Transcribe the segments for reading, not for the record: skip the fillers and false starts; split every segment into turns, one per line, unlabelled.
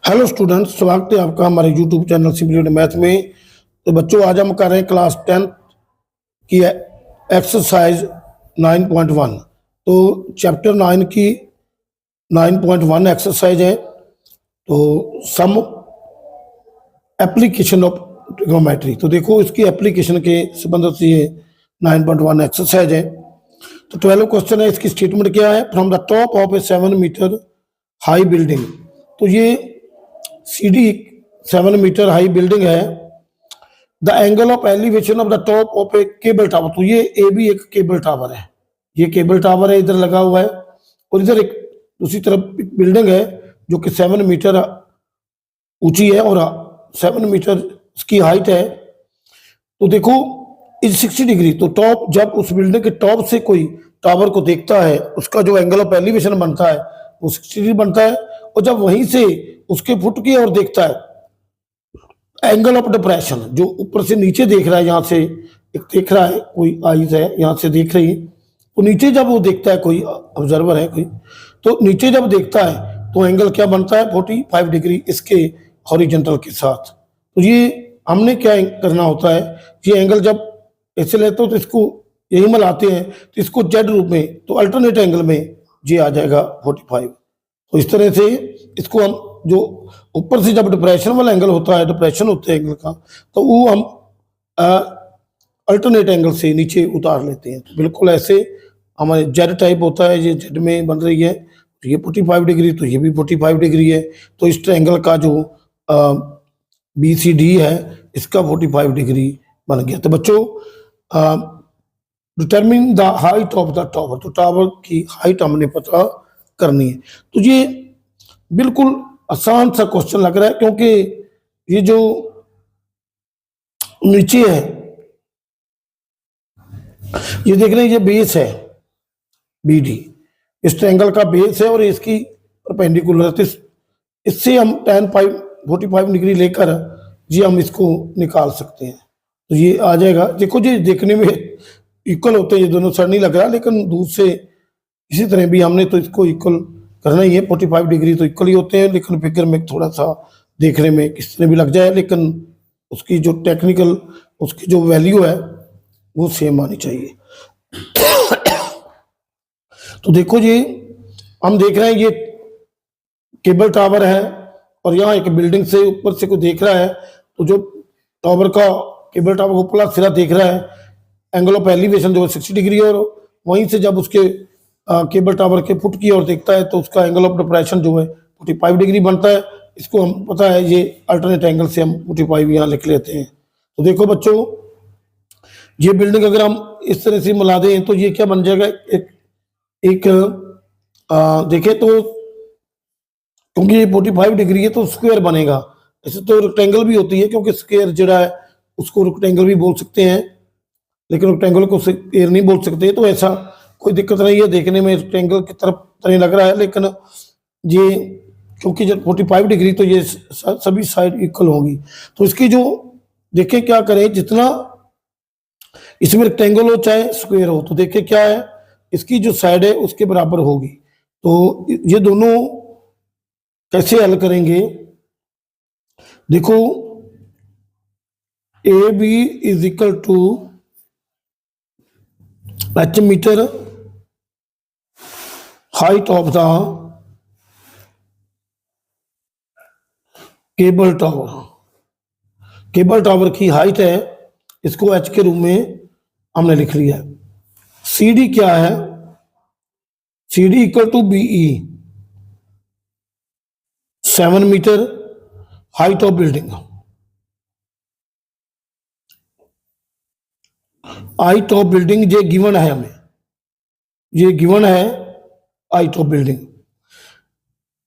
Hello students, स्वागत है आपका हमारे यूट्यूब चैनल सिंपली मैथ में। तो बच्चों, आज हम कर रहे हैं क्लास 10 की एक्सरसाइज 9.1। तो चैप्टर 9 की 9.1 एक्सरसाइज है। तो सम एप्लीकेशन ऑफ ट्रिग्नोमेट्री। तो देखो, इसकी एप्लीकेशन के संबंध से ये 9.1 एक्सरसाइज है। तो 12 क्वेश्चन है। इसकी स्टेटमेंट क्या है? From the top of a 7 metre high building. तो ये सीडी 7 मीटर हाई बिल्डिंग है। The angle of elevation of the top of a cable tower. तो ये ए भी एक केबल टावर है। ये केबल टावर है, इधर लगा हुआ है। और इधर एक दूसरी तरफ एक बिल्डिंग है जो कि 7 मीटर ऊंची है और 7 मीटर इसकी हाइट है। तो देखो, इज 60 डिग्री। तो टॉप, जब उस बिल्डिंग के टॉप से कोई टावर को देखता है, उसका जो एंगल ऑफ एलिवेशन बनता है वो 60 डिग्री बनता है। और जब वहीं से उसके फुट की ओर देखता है, एंगल ऑफ डिप्रेशन, जो ऊपर से नीचे देख रहा है, यहाँ से एक देख रहा है, कोई आइज है यहाँ से देख रही है, तो नीचे जब वो देखता है, कोई ऑब्जर्वर है कोई, तो नीचे जब देखता है तो एंगल क्या बनता है? 45 डिग्री इसके हॉरिजॉन्टल के साथ। तो ये हमने क्या करना होता है, ये एंगल जब ऐसे लेते हो तो इसको यही मिलाते हैं, तो इसको जेड रूप में, तो अल्टरनेट एंगल में ये आ जाएगा 45। तो इस तरह से इसको हम, जो ऊपर से जब डिप्रेशन वाला एंगल होता है, डिप्रेशन होता है एंगल का, तो वो हम अल्टरनेट एंगल से नीचे उतार लेते हैं। तो बिल्कुल ऐसे हमारे जेड टाइप होता है, ये जेड में बन रही है, तो ये 45 डिग्री, तो ये भी 45 डिग्री है। तो इस ट्रायंगल का जो BCD है, इसका 45 डिग्री बन गया। तो बच्चों, determine the height of the tower. तो टावर की हाइट हमने पता करनी है। तो ये बिल्कुल आसान सा क्वेश्चन लग रहा है, क्योंकि ये जो नीचे है, ये देख रहे हैं, ये बेस है BD, इस ट्रायंगल का बेस है और इसकी परपेंडिकुलर। तो इससे हम tan 45 डिग्री लेकर जी हम इसको निकाल सकते हैं। तो ये आ जाएगा। देखो जी, देखने में इक्वल होते हैं ये दोनों, सर नहीं लग रहा, लेकिन दूर से इसी तरह भी हमने तो इसको इक्वल करना ही है। 45 डिग्री तो इक्वल ही होते हैं, लेकिन फिगर में थोड़ा सा देखने में किस तरह भी लग जाए, लेकिन उसकी जो टेक्निकल, उसकी जो वैल्यू है वो सेम आनी चाहिए। तो देखो जी, हम देख रहे हैं ये केबल टावर है और यहाँ एक बिल्डिंग से ऊपर से कोई देख रहा है, तो जो टावर का, केबल टावर को ऊपरला सिरा देख रहा है, एंगल ऑफ एलिवेशन जो 60 डिग्री, और वहीं से जब उसके केबल टावर के फुट की ओर देखता है तो उसका एंगल ऑफ डिप्रेशन जो है 45 डिग्री बनता है। इसको हम पता है, ये अल्टरनेट एंगल से हम 45 यहाँ लिख लेते हैं। तो देखो बच्चों, ये बिल्डिंग अगर हम इस तरह से मिला दें तो ये क्या बन जाएगा? एक देखें तो, क्योंकि ये 45 डिग्री है तो स्क्वायर बनेगा। ऐसे तो रेक्टेंगल भी होती है, क्योंकि स्क्वायर जड़ा है उसको रेक्टेंगल भी बोल सकते हैं, लेकिन रेक्टेंगल को स्क्वायर नहीं बोल सकते। तो ऐसा कोई दिक्कत नहीं है, देखने में रेक्टेंगल की तरफ तरह लग रहा है, लेकिन ये क्योंकि जब 45 डिग्री, तो ये सभी साइड इक्वल होगी। तो इसकी जो देखें, क्या करें, जितना इसमें रेक्टेंगल हो चाहे स्क्वायर हो, तो देखें क्या है, इसकी जो साइड है उसके बराबर होगी। तो ये दोनों कैसे हल करेंगे? देखो, AB is equal to h metre height of the cable tower. Cable tower की हाइट है, इसको h के रूप में हमने लिख लिया। CD क्या है? CD equal to BE, 7 metre height of building. Height of building ये गिवन है हमें, ये गिवन है हाइट ऑफ बिल्डिंग।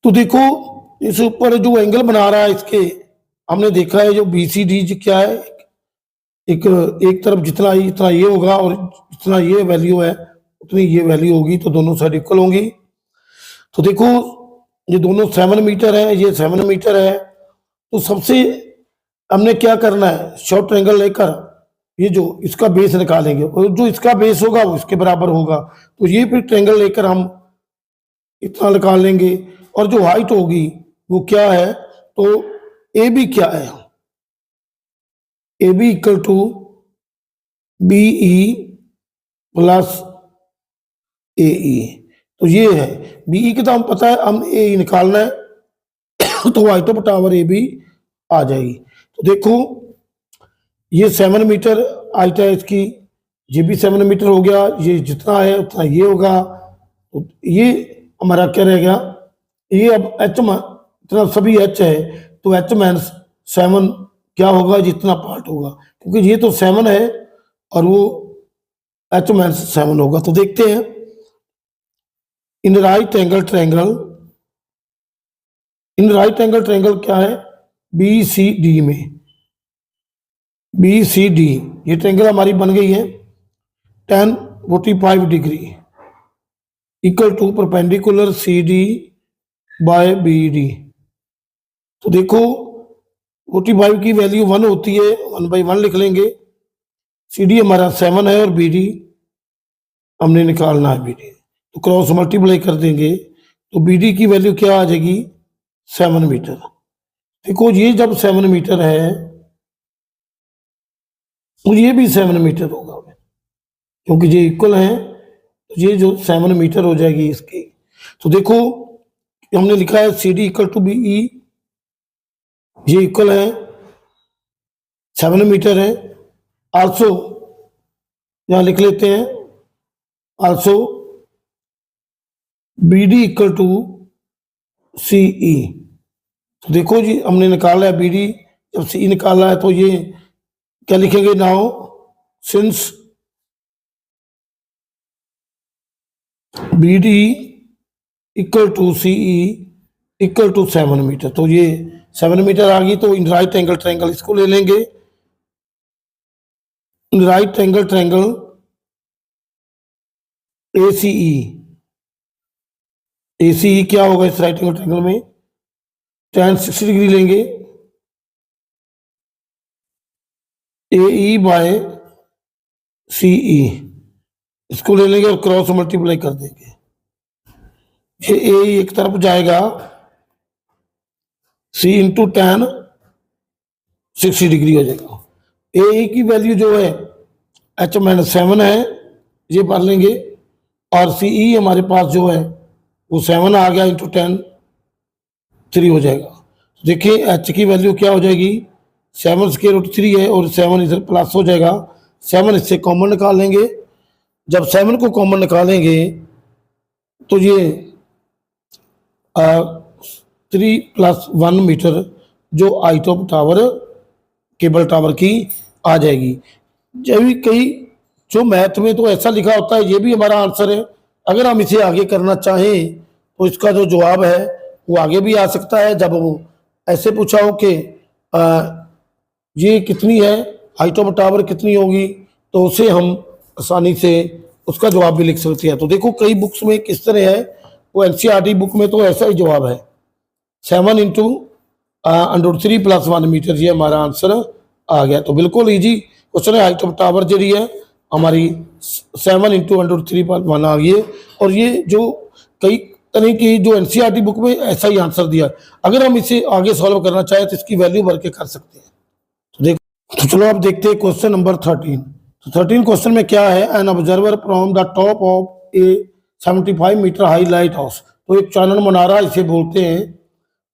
तो देखो, इस ऊपर जो एंगल बना रहा है, इसके हमने देखा है जो BCD जी क्या है, एक तरफ जितना ये होगा और जितना ये वैल्यू है उतनी ये वैल्यू होगी, तो दोनों साइड इक्वल होंगी। तो देखो, ये दोनों 7 मीटर है, ये 7 मीटर है। तो सबसे हमने क्या करना है, शॉर्ट ट्रायंगल लेकर ये जो इसका बेस निकालेंगे, और जो इसका बेस होगा वो इसके बराबर होगा। तो ये फिर ट्रायंगल लेकर हम इतना निकाल लेंगे, और जो हाइट होगी वो क्या है, तो ए बी क्या है, A B equal to B E plus A E. तो ये है बी ई की, तो हम पता है हम ए ई निकालना है तो height of tower A B आ जाएगी। तो देखो ये 7 मीटर हाइट है इसकी, ये भी 7 मीटर हो गया, ये जितना है उतना ये होगा। तो ये हमारा क्या रहेगा, ये अब एच इतना सभी एच है तो एच माइनस 7 क्या होगा, जितना पार्ट होगा, क्योंकि ये तो 7 है और वो एच माइनस 7 होगा। तो देखते हैं in right angle triangle, in right angle triangle क्या है, बी सी डी में, बी सी डी ये ट्रायंगल हमारी बन गई है tan 45 degree equal to perpendicular C D by B D. तो देखो 45 की वैल्यू 1 होती है, 1/1 लिख लेंगे, सी डी हमारा 7 है और बी डी हमने निकालना है बी डी, तो क्रॉस मल्टीप्लाई कर देंगे तो बी डी की वैल्यू क्या आ जाएगी 7 मीटर। देखो ये जब 7 मीटर है तो ये भी 7 मीटर होगा, क्योंकि ये इक्वल है, तो ये जो 7 मीटर हो जाएगी इसकी। तो देखो हमने लिखा है C D equal to B E, ये इक्वल है 7 मीटर है। आल्सो यहां लिख लेते हैं also B D equal to C E. तो देखो जी हमने निकाला है बी डी, जब सी निकाला है तो ये क्या लिखेंगे, now since B D equal to C E equal to 7 metre, तो ये 7 मीटर आ गई। तो इन राइट एंगल ट्रायंगल इसको ले लेंगे, in right angle triangle A C E क्या होगा इस राइट एंगल ट्रायंगल में, tan 60 डिग्री लेंगे, ए ई बाय सी ई इसको ले लेंगे और क्रॉस मल्टीप्लाई कर देंगे, ये ए एक तरफ जाएगा, सी इंटू tan 60 डिग्री हो जाएगा। ए की वैल्यू जो है एच माइनस 7 है, ये पढ़ लेंगे, और सी ई हमारे पास जो है वो 7 आ गया इंटू 10 3 हो जाएगा। देखिए एच की वैल्यू क्या हो जाएगी, 7 स्क्वायर रूट 3 है और 7 इधर प्लस हो जाएगा, 7 इससे कॉमन निकाल लेंगे। जब 7 को कॉमन निकालेंगे तो ये 3 + 1 मीटर जो height of tower cable tower की आ जाएगी। जब भी कई जो मैथ में तो ऐसा लिखा होता है, ये भी हमारा आंसर है। अगर हम इसे आगे करना चाहें तो इसका जो जवाब है वो आगे भी आ सकता है। जब वो ऐसे पूछा हो कि ये कितनी है, हाइट ऑफ टावर कितनी होगी, तो उसे हम आसानी से उसका जवाब भी लिख सकते हैं। तो देखो कई बुक्स में किस तरह है, वो एनसीईआरटी बुक में तो ऐसा ही जवाब है, 7 इंटू √3 + 1 मीटर, ये हमारा आंसर आ गया। तो बिल्कुल इजी क्वेश्चन है। हाइट ऑफ टावर जी है हमारी 7 इंटू √3 + 1 आ गई है, और ये जो कई तरह की जो एनसीईआरटी बुक में ऐसा ही आंसर दिया। अगर हम इसे आगे सॉल्व करना चाहें तो इसकी वैल्यू भर के कर सकते हैं। तो देखो, तो चलो अब देखते हैं क्वेश्चन नंबर 13। तो 13 क्वेश्चन में क्या है, an observer from the top of a 75 metre high lighthouse. तो एक चानन मुनारा इसे बोलते हैं।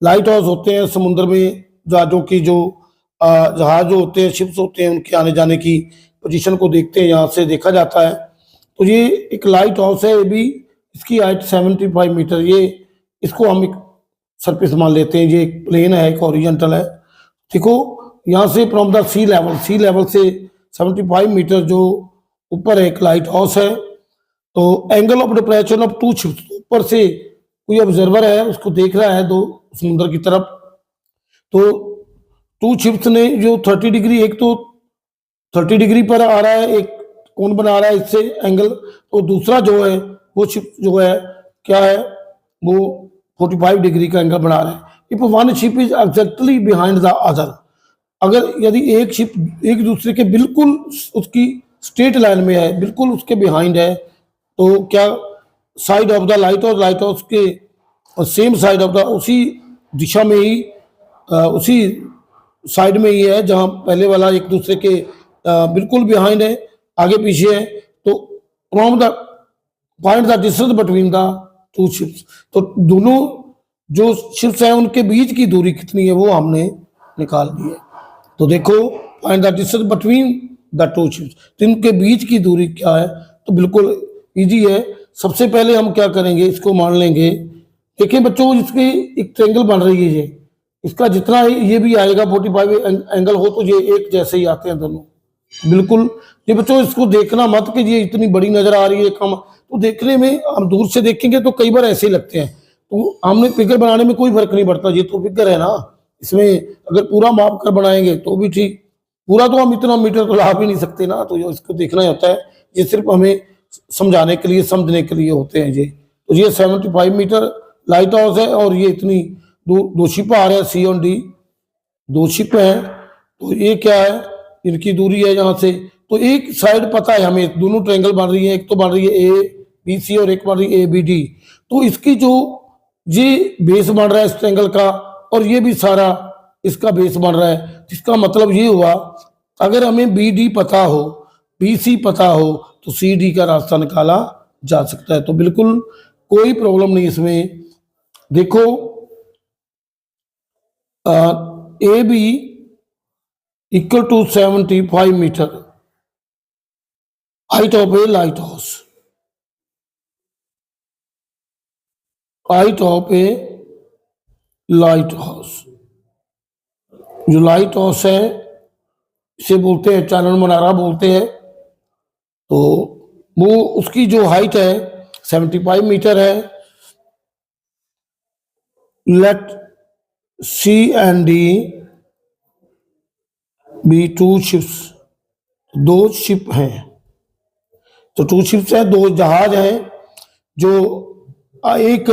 लाइट हाउस होते हैं समुद्र में, जहाजों की जो जहाज जो होते हैं, शिप्स होते हैं, उनके आने जाने की पोजीशन को देखते हैं, यहाँ से देखा जाता है। तो ये एक लाइट हाउस है, ये भी इसकी हाइट 75 मीटर, ये इसको हम एक सरफेस मान लेते हैं, ये एक प्लेन है, एक हॉरिजॉन्टल है। देखो यहाँ से फ्रॉम द सी लेवल से 75 मीटर जो ऊपर एक लाइट हाउस है। तो angle of depression of 2 ships, ऊपर से कोई ऑब्जर्वर है उसको देख रहा है दो समुद्र की तरफ। तो 2 शिप्स ने जो 30 डिग्री, एक तो 30 डिग्री पर आ रहा है, एक कोण बना रहा है इससे एंगल, तो दूसरा जो है वो शिप जो है क्या है, वो 45 डिग्री का एंगल बना रहा है। If one ship is exactly behind the other, अगर यदि एक शिप एक दूसरे के बिल्कुल उसकी स्ट्रेट लाइन में है, बिल्कुल उसके बिहाइंड है, तो क्या side of the light house के सेम साइड ऑफ द उसी दिशा में ही उसी साइड में ही है जहां पहले वाला एक दूसरे के बिल्कुल बिहाइंड है, आगे पीछे है। तो from the point the distance between the two ships, तो दोनों जो शिप्स हैं उनके बीच की दूरी कितनी है वो हमने निकाल दी है। तो देखो find the distance between the two ships, तो इनके बीच की दूरी क्या है, तो बिल्कुल इजी है। सबसे पहले हम क्या करेंगे, इसको मान लेंगे। देखिए बच्चों, इसकी एक ट्रेंगल बन रही है, ये इसका जितना ये भी आएगा 45 एंगल हो, तो ये एक जैसे ही आते हैं दोनों बिल्कुल। ये बच्चों इसको देखना मत कि ये इतनी बड़ी नजर आ रही है कम, तो देखने में हम दूर से देखेंगे तो कई बार ऐसे ही लगते हैं। तो हमने फिगर बनाने में कोई फर्क नहीं पड़ता, ये तो फिगर है ना, इसमें अगर पूरा माप कर बनाएंगे तो भी ठीक, पूरा तो हम इतना मीटर तो ला भी नहीं सकते ना, तो इसको देखना ही होता है। ये सिर्फ हमें समझाने के लिए, समझने के लिए होते हैं ये। तो ये 75 मीटर लाइट हाउस है, और ये इतनी दो शिप आ रहे हैं, सी और डी, दो शिप हैं। तो ये क्या है, इनकी दूरी है यहाँ से। तो एक साइड पता है हमें, दोनों ट्रायंगल बन रही है, एक तो बन रही है ए बी सी और एक बन रही है ए बी डी। तो इसकी जो ये बेस बन रहा है इस ट्रायंगल का, और ये भी सारा इसका बेस बन रहा है। इसका मतलब ये हुआ, अगर हमें बी डी पता हो, बी सी पता हो, तो सी डी का रास्ता निकाला जा सकता है। तो बिल्कुल कोई प्रॉब्लम नहीं इसमें। देखो A B equal to 75 metre, height of a lighthouse, height of a lighthouse. जो लाइट हाउस है इसे बोलते हैं चानन मुनारा बोलते हैं। तो वो उसकी जो हाइट है 75 मीटर है। Let C and D be two ships, दो शिप हैं। तो टू शिप्स है, दो जहाज हैं, जो एक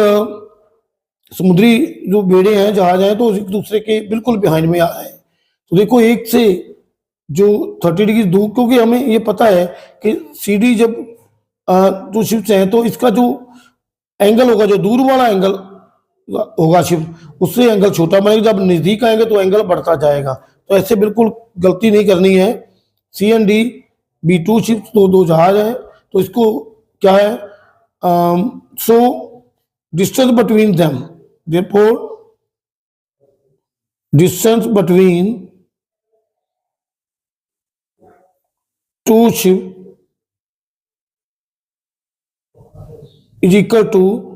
समुद्री जो बेड़े हैं, जहाज हैं, तो एक दूसरे के बिल्कुल बिहाइंड में आ रहे हैं। तो देखो एक से जो 30 डिग्री दूर, क्योंकि हमें ये पता है कि सी डी जब टू शिप्स हैं तो इसका जो एंगल होगा, जो दूर वाला एंगल होगा शिप, उससे एंगल छोटा बनेगा, जब नजदीक आएंगे तो एंगल बढ़ता जाएगा। तो ऐसे बिल्कुल गलती नहीं करनी है। C and D be two ships, तो दो जहाज हैं। तो इसको क्या है, so distance between them, therefore distance between two ship is equal to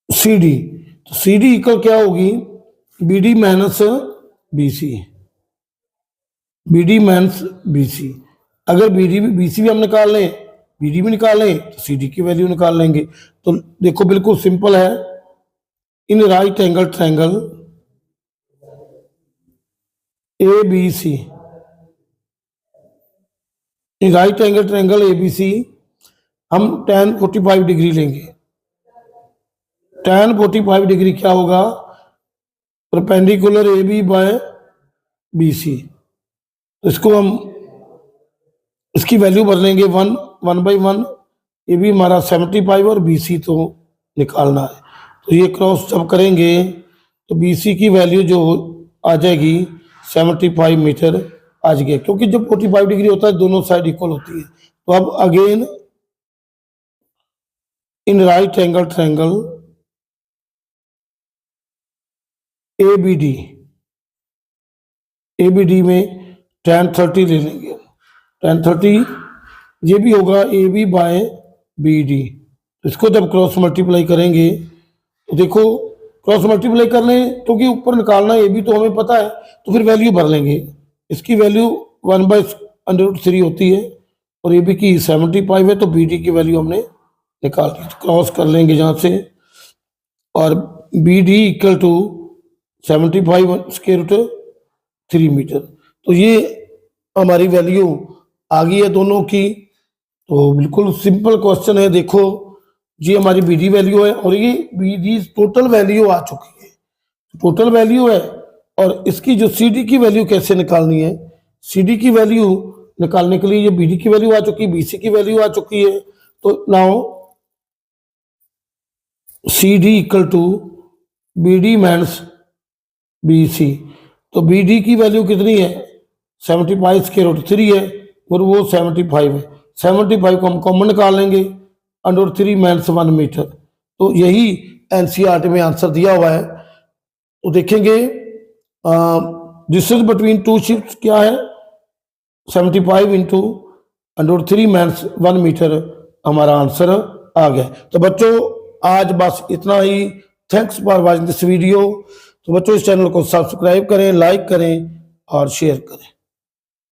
C D. तो सी डी इक्वल क्या होगी, B D minus B C, B D minus B C. अगर बी डी बी सी भी हम निकाल लें, B D भी निकाल लें, तो सी डी की वैल्यू निकाल लेंगे। तो देखो बिल्कुल सिंपल है। In right angle triangle A B C, in right angle triangle A B C हम tan 45 डिग्री लेंगे। tan 45 डिग्री क्या होगा, perpendicular A B by B C. तो इसको हम, इसकी वैल्यू भर लेंगे 1/1। ए बी हमारा 75 और बी सी तो निकालना है। तो ये क्रॉस जब करेंगे तो बी सी की वैल्यू जो आ जाएगी 75 मीटर आ जाएगी, क्योंकि जब 45 डिग्री होता है दोनों साइड इक्वल होती है। तो अब again in right angle triangle A B D, A B D में tan 30 ले लेंगे। tan 30 ये भी होगा A B by B D. इसको जब क्रॉस मल्टीप्लाई करेंगे तो देखो क्रॉस मल्टीप्लाई कर लें, क्योंकि ऊपर निकालना ए बी तो हमें पता है, तो फिर वैल्यू भर लेंगे। इसकी वैल्यू 1/√3 होती है, और ए बी की 75 है, तो बी डी की वैल्यू हमने निकाल ली। तो क्रॉस कर लेंगे यहाँ से, और B D equal to 75√3 metre. तो ये हमारी वैल्यू आ गई है दोनों की। तो बिल्कुल सिंपल क्वेश्चन है। देखो ये हमारी बी डी वैल्यू है, और ये बी डी टोटल वैल्यू आ चुकी है, टोटल वैल्यू है। और इसकी जो सी डी की वैल्यू कैसे निकालनी है, सी डी की वैल्यू निकालने के लिए ये बी डी की वैल्यू आ चुकी है, बी सी की वैल्यू आ चुकी है। तो now C D equal to B D minus B C. तो बी डी की वैल्यू कितनी है 75 स्क्वायर रूट 3 है और वो 75 है। 75 को हम कॉमन निकाल लेंगे, अंडर 3 माइनस 1 मीटर। तो यही एनसीईआरटी में आंसर दिया हुआ है। तो देखेंगे डिस्टेंस बिटवीन टू शिप्स क्या है 75 इंटू अंडर 3 माइनस 1 मीटर हमारा आंसर आ गया। तो बच्चों आज बस इतना ही। Thanks for watching this video. तो बच्चों इस चैनल को सब्सक्राइब करें, लाइक करें और शेयर करें।